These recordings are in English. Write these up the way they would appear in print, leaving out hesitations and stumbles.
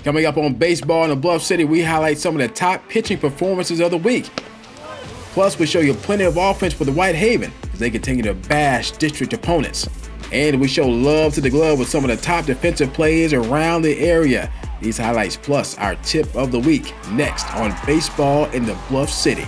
Coming up on Baseball in the Bluff City, we highlight some of the top pitching performances of the week. Plus, we show you plenty of offense for the Whitehaven as they continue to bash district opponents. And we show love to the glove with some of the top defensive plays around the area. These highlights plus our tip of the week next on Baseball in the Bluff City.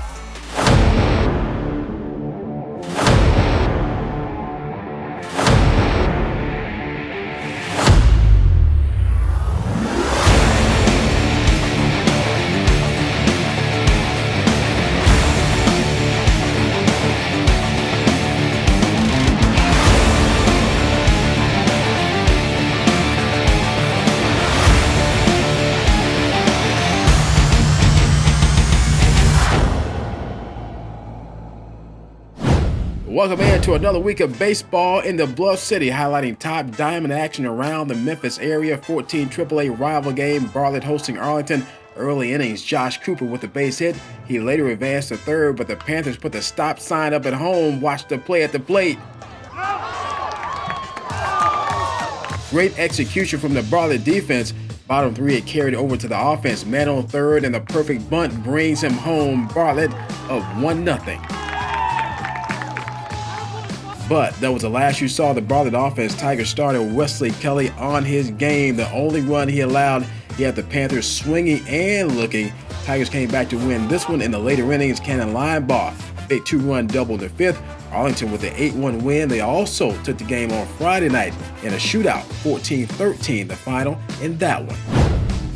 Welcome in to another week of Baseball in the Bluff City, highlighting top diamond action around the Memphis area. 14 AAA rival game, Bartlett hosting Arlington. Early innings, Josh Cooper with the base hit. He later advanced to third, but the Panthers put the stop sign up at home. Watch the play at the plate. Great execution from the Barlett defense. Bottom three, it carried over to the offense. Man on third, and the perfect bunt brings him home. Bartlett of 1-0. But that was the last you saw the Bartlett offense. Tigers starter Wesley Kelly on his game. The only run he allowed, he had the Panthers swinging and looking. Tigers came back to win this one in the later innings. Cannon line ball, big 2-run double in the fifth. Arlington with the 8-1 win. They also took the game on Friday night in a shootout, 14-13, the final in that one.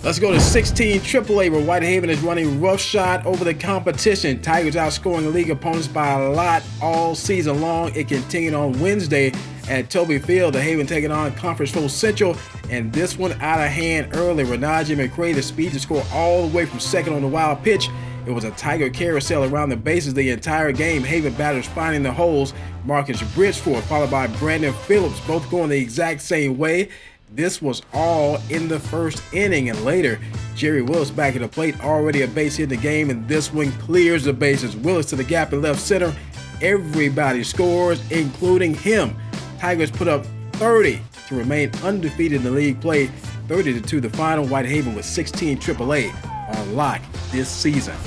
Let's go to 16 AAA, where Whitehaven is running roughshod over the competition. Tigers outscoring league opponents by a lot all season long. It continued on Wednesday at Toby Field. The Haven taking on Conference Full Central, and this one out of hand early. Renaji McCray, the speed to score all the way from second on the wild pitch. It was a Tiger carousel around the bases the entire game. Haven batters finding the holes. Marcus Bridgeford followed by Brandon Phillips, both going the exact same way. This was all in the first inning, and later, Jerry Willis back at the plate, already a base hit in the game, and this one clears the bases. Willis to the gap in left center. Everybody scores, including him. Tigers put up 30 to remain undefeated in the league play. 30-2 the final. Whitehaven with 16 AAA on lock this season.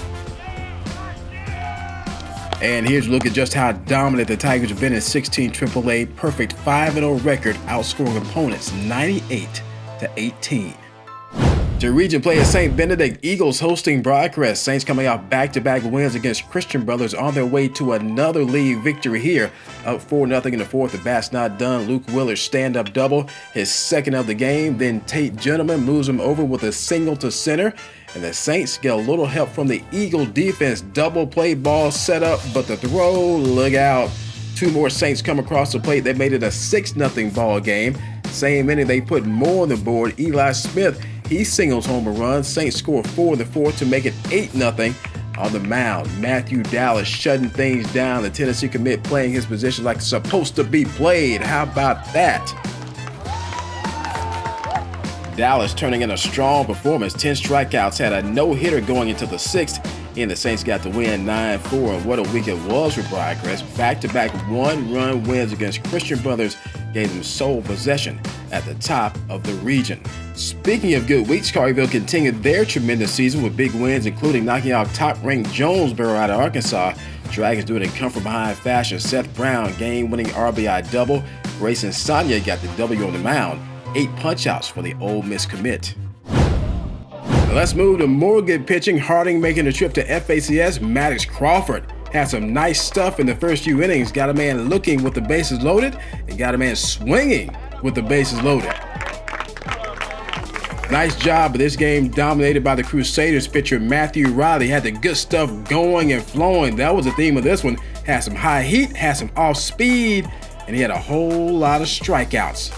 And here's a look at just how dominant the Tigers have been in 16 AAA. Perfect 5-0 record, outscoring opponents 98-18. To region play at St. Benedict, Eagles hosting Briarcrest. Saints coming off back-to-back wins against Christian Brothers on their way to another league victory here. Up 4-0 in the fourth, the bat's not done. Luke Willer's stand-up double, his second of the game. Then Tate Gentleman moves him over with a single to center. And the Saints get a little help from the Eagle defense. Double play ball set up, but the throw, look out. Two more Saints come across the plate. They made it a 6-0 ball game. Same inning, they put more on the board. Eli Smith, he singles home a run. Saints score 4 in the fourth to make it 8-0. On the mound, Matthew Dallas shutting things down. The Tennessee commit playing his position like it's supposed to be played. How about that? Dallas turning in a strong performance. 10 strikeouts, had a no-hitter going into the sixth, and the Saints got the win 9-4. And what a week it was for Briarcrest. Back-to-back one-run wins against Christian Brothers gave them sole possession at the top of the region. Speaking of good weeks, Collierville continued their tremendous season with big wins, including knocking out top-ranked Jonesboro out of Arkansas. Dragons do it in come-from-behind fashion. Seth Brown, game-winning RBI double. Grayson Sonia got the W on the mound. 8 punch-outs for the Ole Miss commit. Let's move to more good pitching. Harding making the trip to FACS. Maddox Crawford had some nice stuff in the first few innings. Got a man looking with the bases loaded, and got a man swinging with the bases loaded. Nice job, but this game dominated by the Crusaders pitcher Matthew Riley. Had the good stuff going and flowing. That was the theme of this one. Had some high heat, had some off speed, and he had a whole lot of strikeouts.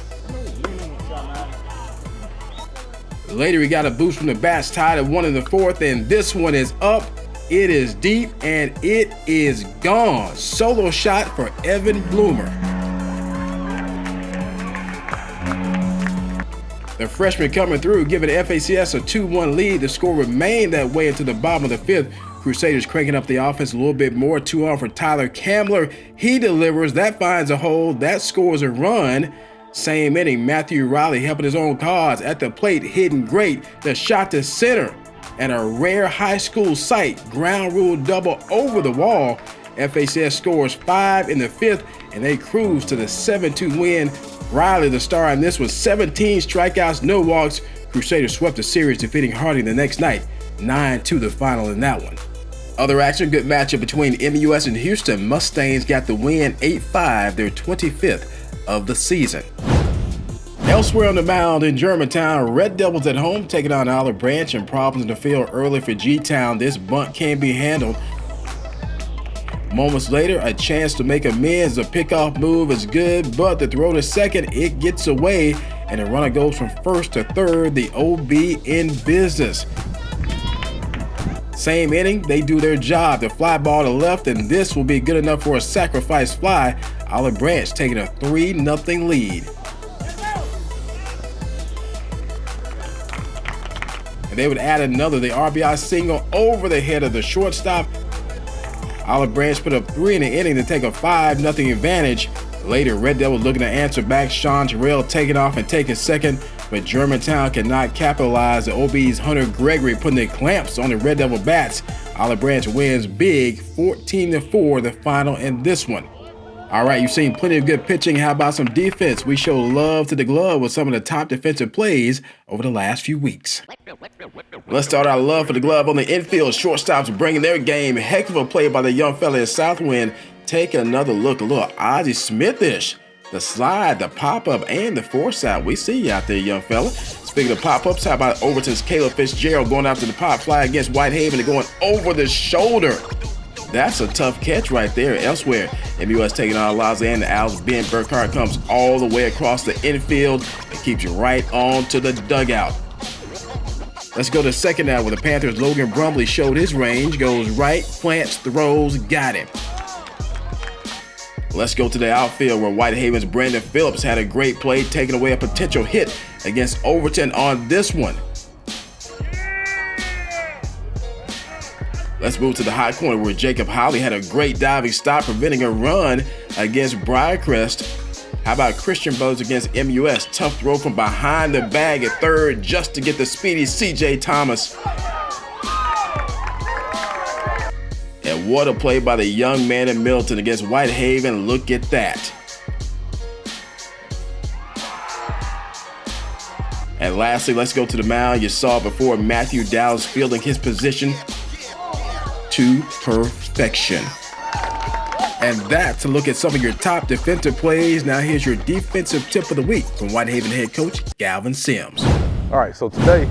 Later, he got a boost from the bats, tied at 1 in the fourth, and this one is up. It is deep, and it is gone. Solo shot for Evan Bloomer. The freshman coming through, giving FACS a 2-1 lead. The score remained that way into the bottom of the fifth. Crusaders cranking up the offense a little bit more. 2-on for Tyler Kambler. He delivers. That finds a hole. That scores a run. Same inning, Matthew Riley helping his own cause at the plate, hitting great. The shot to center and a rare high school sight, ground rule double over the wall. FHS scores 5 in the 5th, and they cruise to the 7-2 win. Riley, the star in this, was 17 strikeouts, no walks. Crusaders swept the series, defeating Harding the next night, 9-2 the final in that one. Other action, good matchup between MUS and Houston. Mustangs got the win 8-5, their 25th of the season. Elsewhere on the mound in Germantown, Red Devils at home taking on Olive Branch, and problems in the field early for G-Town. This bunt can't be handled. Moments later, a chance to make amends. The pickoff move is good, but the throw to second, it gets away, and the runner goes from first to third. The OB in business. Same inning, they do their job. The fly ball to left, and this will be good enough for a sacrifice fly. Olive Branch taking a 3-0 lead. And they would add another, the RBI single over the head of the shortstop. Olive Branch put up 3 in the inning to take a 5-0 advantage. Later, Red Devil looking to answer back. Sean Terrell taking off and taking second, but Germantown cannot capitalize. The OB's Hunter Gregory putting the clamps on the Red Devil bats. Olive Branch wins big, 14-4 the final in this one. All right, you've seen plenty of good pitching. How about some defense? We show love to the glove with some of the top defensive plays over the last few weeks. Let's start our love for the glove on the infield. Shortstops bringing their game. Heck of a play by the young fella in Southwind. Take another look, a little Ozzie Smith-ish. The slide, the pop-up, and the foresight. We see you out there, young fella. Speaking of pop-ups, how about Overton's Caleb Fitzgerald going after the pop fly against Whitehaven and going over the shoulder? That's a tough catch right there. Elsewhere, MUS taking on Lausanne. The Owls' Ben Burkhart comes all the way across the infield and keeps you right on to the dugout. Let's go to second now, where the Panthers' Logan Brumley showed his range. Goes right, plants, throws, got him. Let's go to the outfield, where Whitehaven's Brandon Phillips had a great play, taking away a potential hit against Overton on this one. Let's move to the hot corner, where Jacob Holly had a great diving stop, preventing a run against Briarcrest. How about Christian Brothers against MUS? Tough throw from behind the bag at third just to get the speedy C.J. Thomas. And what a play by the young man in Milton against Whitehaven. Look at that. And lastly, let's go to the mound. You saw before, Matthew Dow's fielding his position to perfection. And that's a look at some of your top defensive plays. Now here's your defensive tip of the week from Whitehaven head coach Galvin Sims. All right, so today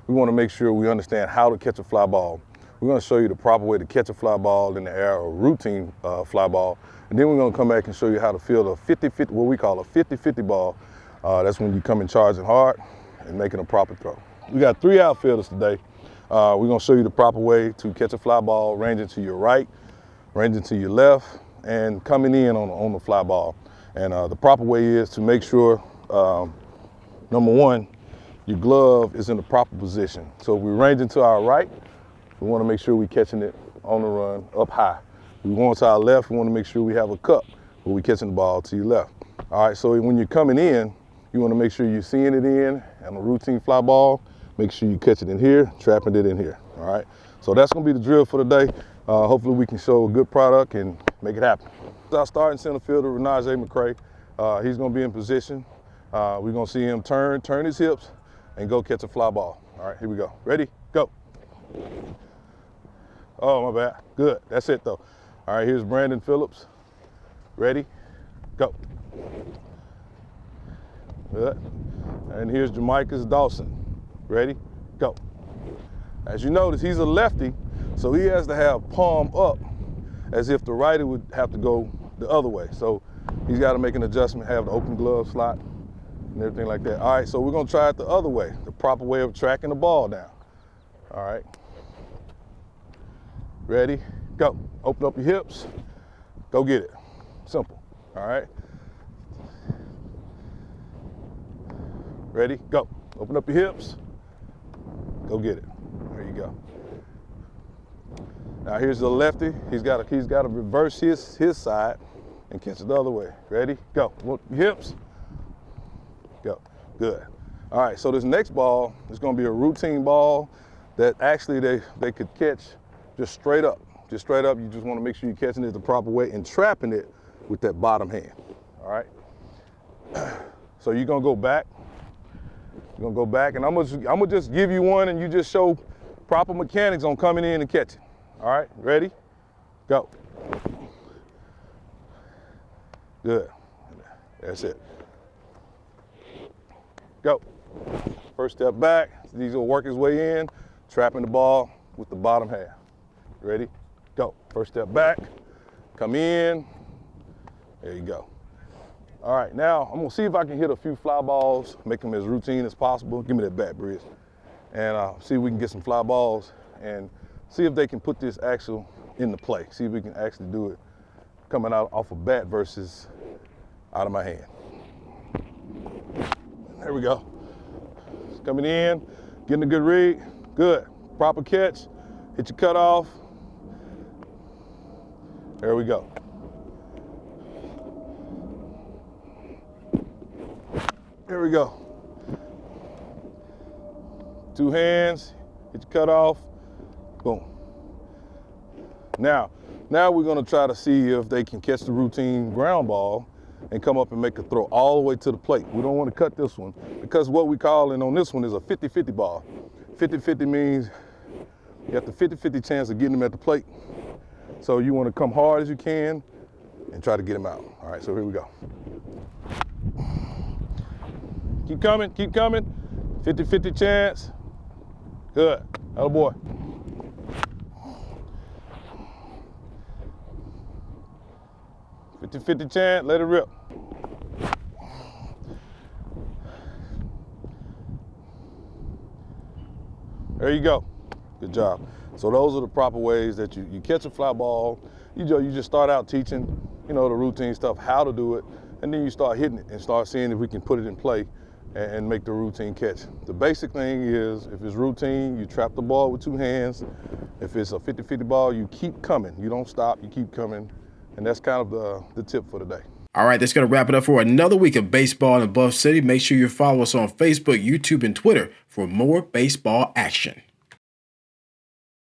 we want to make sure we understand how to catch a fly ball. We're going to show you the proper way to catch a fly ball in the air, or routine fly ball. And then we're going to come back and show you how to field a 50-50, what we call a 50-50 ball. That's when you come in charging hard and making a proper throw. We got 3 outfielders today. We're going to show you the proper way to catch a fly ball, ranging to your right, ranging to your left, and coming in on the fly ball. And the proper way is to make sure, number one, your glove is in the proper position. So if we're ranging to our right, we want to make sure we're catching it on the run up high. We want to our left, we want to make sure we have a cup where we're catching the ball to your left. All right, so when you're coming in, you want to make sure you're seeing it in on a routine fly ball. Make sure you catch it in here, trapping it in here, all right? So that's gonna be the drill for the day. Hopefully we can show a good product and make it happen. Our starting center fielder, Renajay McCray, he's gonna be in position. We're gonna see him turn his hips, and go catch a fly ball. All right, here we go. Ready, go. Oh, my bad, good, that's it though. All right, here's Brandon Phillips. Ready, go. Good. And here's Jamaikas Dawson. Ready, go. As you notice, he's a lefty, so he has to have palm up, as if the righty would have to go the other way. So he's got to make an adjustment, have the open glove slot and everything like that. All right, so we're gonna try it the other way, the proper way of tracking the ball down. All right. Ready, go. Open up your hips, go get it. Simple, all right. Ready, go. Open up your hips, go get it. There you go. Now here's the lefty. He's got to reverse his side and catch it the other way. Ready? Go. Hips. Good. All right, so this next ball is gonna be a routine ball that actually they could catch just straight up. Just straight up, you just wanna make sure you're catching it the proper way and trapping it with that bottom hand, all right? So you're gonna go back. You're gonna go back, and I'm gonna just give you one, and you just show proper mechanics on coming in and catching. All right, ready? Go. Good. That's it. Go. First step back. He's gonna work his way in, trapping the ball with the bottom half. Ready? Go. First step back. Come in. There you go. All right, now I'm gonna see if I can hit a few fly balls, make them as routine as possible. Give me that bat, Briz. And see if we can get some fly balls and see if they can put this actual into play. See if we can actually do it coming out off a bat versus out of my hand. There we go. It's coming in, getting a good read. Good. Proper catch. Hit your cutoff. There we go. There we go. Two hands, hit your cutoff, boom. Now we're gonna try to see if they can catch the routine ground ball and come up and make a throw all the way to the plate. We don't want to cut this one because what we call it on this one is a 50-50 ball. 50-50 means you have the 50-50 chance of getting them at the plate. So you want to come hard as you can and try to get them out. All right, so here we go. Keep coming, keep coming. 50-50 chance. Good. Atta boy. $50-50 chance, let it rip. There you go. Good job. So those are the proper ways that you catch a fly ball. You just start out teaching, the routine stuff, how to do it, and then you start hitting it and start seeing if we can put it in play and make the routine catch. The basic thing is, if it's routine, you trap the ball with two hands. If it's a 50-50 ball, you keep coming. You don't stop, you keep coming. And that's kind of the tip for today. All right, that's going to wrap it up for another week of baseball in Bluff City. Make sure you follow us on Facebook, YouTube, and Twitter for more baseball action.